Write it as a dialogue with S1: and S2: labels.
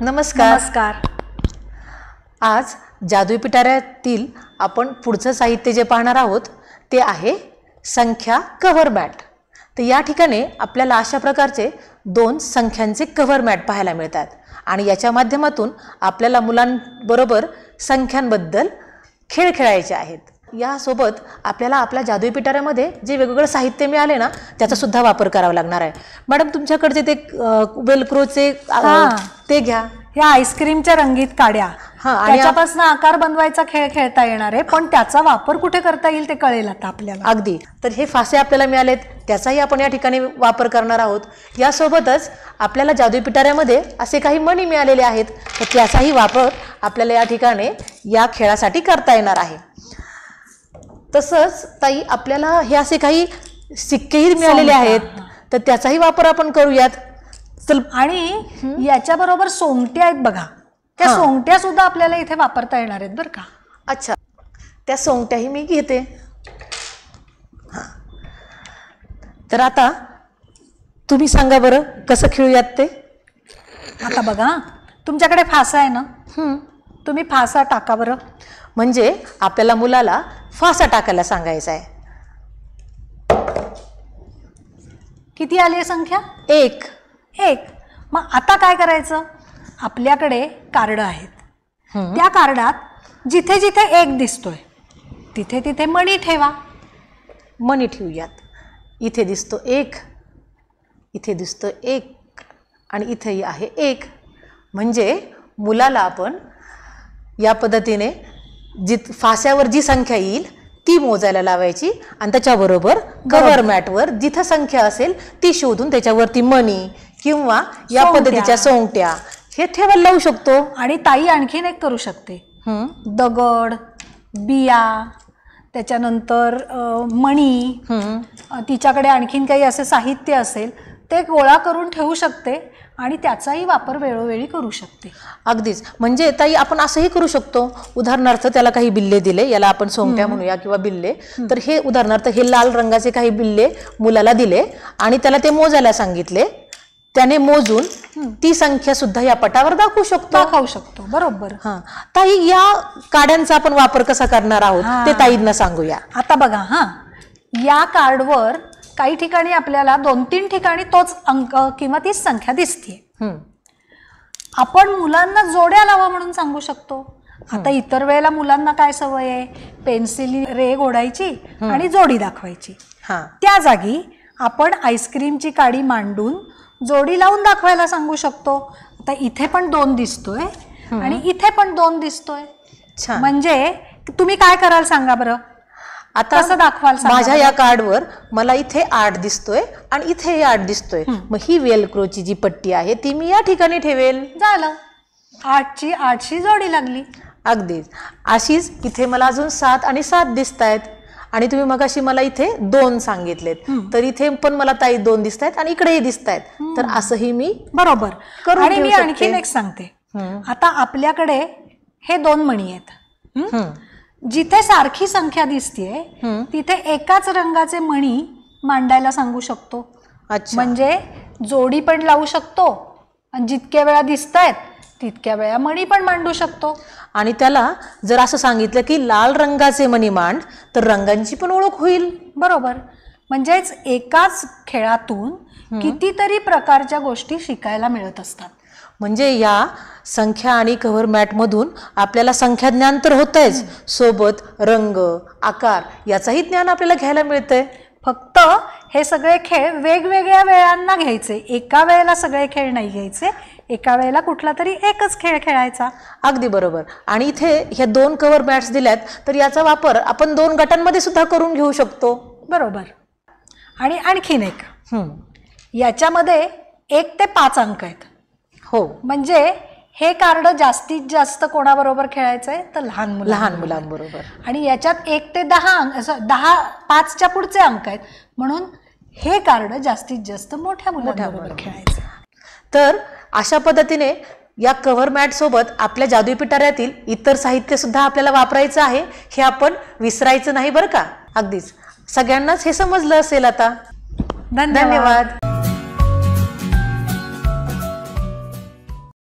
S1: नमस्कार।
S2: नमस्कार।
S1: आज जादुई पिटाऱ्यातील आपण पुढचं साहित्य जे पाहणार आहोत ते आहे संख्या कव्हर मॅट। तर या ठिकाणी आपल्याला अशा प्रकारचे दोन संख्यांचे कव्हर मॅट पाहायला मिळतात आणि याच्या माध्यमातून आपल्याला मुलांबरोबर संख्यांबद्दल खेळ खेळायचे आहेत। यासोबत आपल्याला आपल्या जादुई पिटाऱ्यामध्ये जे वेगवेगळे साहित्य मिळाले ना त्याचा सुद्धा वापर करावा लागणार आहे। मॅडम तुमच्याकडचे ते वेलक्रोचे ते घ्या।
S2: या आईस्क्रीमच्या रंगीत काड्या त्याच्यापासून आकार बनवायचा खेळ खेळता येणार आहे, पण त्याचा वापर कुठे करता येईल ते कळेल आता आपल्याला।
S1: अगदी। तर हे फासे आपल्याला मिळालेत त्याचाही आपण या ठिकाणी वापर करणार आहोत। यासोबतच आपल्याला जादुई पिटाऱ्यामध्ये असे काही मणी मिळालेले आहेत तर त्याचाही वापर आपल्याला या ठिकाणी या खेळासाठी करता येणार आहे। तसंच ताई आपल्याला हे असे काही सिक्केही मिळालेले आहेत तर त्याचाही वापर आपण करूयात।
S2: आणि याच्या बरोबर सोंगट्या आहेत बघा, त्या सोंगट्या सुद्धा आपल्याला इथे वापरता येणार आहेत बरं का।
S1: अच्छा, त्या सोंगट्याही मी घेते। तर आता तुम्ही सांगा बरं कसं खेळूयात ते।
S2: आता बघा तुमच्याकडे फासा आहे ना, तुम्ही फासा टाका बरं।
S1: म्हणजे आपल्याला मुलाला फासा टाकायला सांगायचा आहे।
S2: किती आली संख्या?
S1: एक।
S2: मग आता काय करायचं, आपल्याकडे कार्ड आहेत, त्या कार्डात जिथे जिथे एक दिसतोय तिथे तिथे मणी ठेवा।
S1: मणी ठेवूयात। इथे दिसतो एक, इथे दिसतो एक आणि इथेही आहे एक। म्हणजे मुलाला आपण या पद्धतीने फास्यावर जी संख्या येईल ती मोजायला लावायची आणि त्याच्याबरोबर कव्हर मॅटवर जिथे संख्या असेल ती शोधून त्याच्यावरती मणी किंवा या पद्धतीच्या सोंगट्या हे ठेवायला लावू शकतो।
S2: आणि ताई आणखीन एक करू शकते, दगड, बिया, त्याच्यानंतर मणी, तिच्याकडे आणखीन काही असे साहित्य असेल ते गोळा करून ठेवू शकते आणि त्याचाही वापर वेळोवेळी करू शकते।
S1: अगदीच। म्हणजे ताई आपण असंही करू शकतो, उदाहरणार्थ त्याला काही बिल्ले दिले, याला आपण सोंगट्या म्हणूया किंवा बिल्ले, तर हे उदाहरणार्थ हे लाल रंगाचे काही बिल्ले मुलाला दिले आणि त्याला ते मोजायला सांगितले, त्याने मोजून ती संख्या सुद्धा या पटावर दाखवू शकतो।
S2: बरोबर।
S1: ताई या काड्यांचा आपण वापर कसा करणार आहोत ते ताईंना सांगूया।
S2: आता बघा या कार्डवर काही ठिकाणी आपल्याला 2-3 ठिकाणी तोच अंक किंवा तीच संख्या दिसते। आपण मुलांना जोड्या लावा म्हणून सांगू शकतो। आता इतर वेळेला मुलांना काय सवय आहे, पेन्सिल रेघ ओढायची आणि जोडी दाखवायची। त्या जागी आपण आईस्क्रीमची काडी मांडून जोडी लावून दाखवायला सांगू शकतो। आता इथे पण 2 दिसतोय आणि इथे पण 2 दिसतोय, म्हणजे तुम्ही काय कराल सांगा बरं।
S1: आता कसं दाखवाल? माझ्या या कार्डवर मला इथे 8 दिसतोय आणि इथे 8 दिसतोय, मग ही वेलक्रोची जी पट्टी आहे ती मी या ठिकाणी ठेवेल।
S2: झालं, 8ची जोडी लागली।
S1: अगदीच। अशीच इथे मला अजून 7 आणि 7 दिसतायत आणि तुम्ही मगाशी मला इथे 2 सांगितलेत, तर इथे पण मला ताई 2 दिसतायत आणि इकडेही दिसतायत, तर असंही मी
S2: बरोबर करू। आणि मी आणखीन एक सांगते, आता आपल्याकडे हे 2 मणी आहेत, जिथे सारखी संख्या दिसतेय तिथे एकाच रंगाचे मणी मांडायला सांगू शकतो। म्हणजे जोडी पण लावू शकतो आणि जितक्या वेळा दिसतायत तितक्या वेळा मणी पण मांडू शकतो।
S1: आणि त्याला जर असं सांगितलं की लाल रंगाचे मणी मांड तर रंगांची पण ओळख होईल।
S2: बरोबर। म्हणजेच एकाच खेळातून कितीतरी प्रकारच्या गोष्टी शिकायला मिळत असतात।
S1: म्हणजे या संख्या आणि कव्हर मॅट मधून आपल्याला संख्या ज्ञान तर होतंच, सोबत रंग, आकार याचाही ज्ञान आपल्याला घ्यायला मिळतंय।
S2: फक्त हे सगळे खेळ वेगवेगळ्या वेळांना घ्यायचे, एका वेळेला सगळे खेळ नाही घ्यायचे, एका वेळेला कुठला तरी एकच खेळ खेळायचा।
S1: अगदी बरोबर। आणि इथे ह्या 2 कव्हर मॅट्स दिल्यात तर याचा वापर आपण 2 गटांमध्ये सुद्धा करून घेऊ शकतो।
S2: बरोबर। आणि आणखीन एक, याच्यामध्ये 1 ते 5 अंक आहेत। म्हणजे हे कार्ड जास्तीत जास्त कोणाबरोबर खेळायचंय तर लहान मुलांबरोबर। आणि याच्यात 1 ते 10 अंक, 5च्या पुढचे अंक आहेत, म्हणून हे कार्ड जास्तीत जास्त मोठ्या मुलांबरोबर खेळायचं।
S1: तर अशा पद्धतीने या कव्हर मॅट सोबत आपल्या जादुई पिटाऱ्यातील इतर साहित्य सुद्धा आपल्याला वापरायचं आहे, हे आपण विसरायचं नाही बरं का। अगदीच। सगळ्यांनाच हे समजलं असेल आता।
S2: धन्यवाद।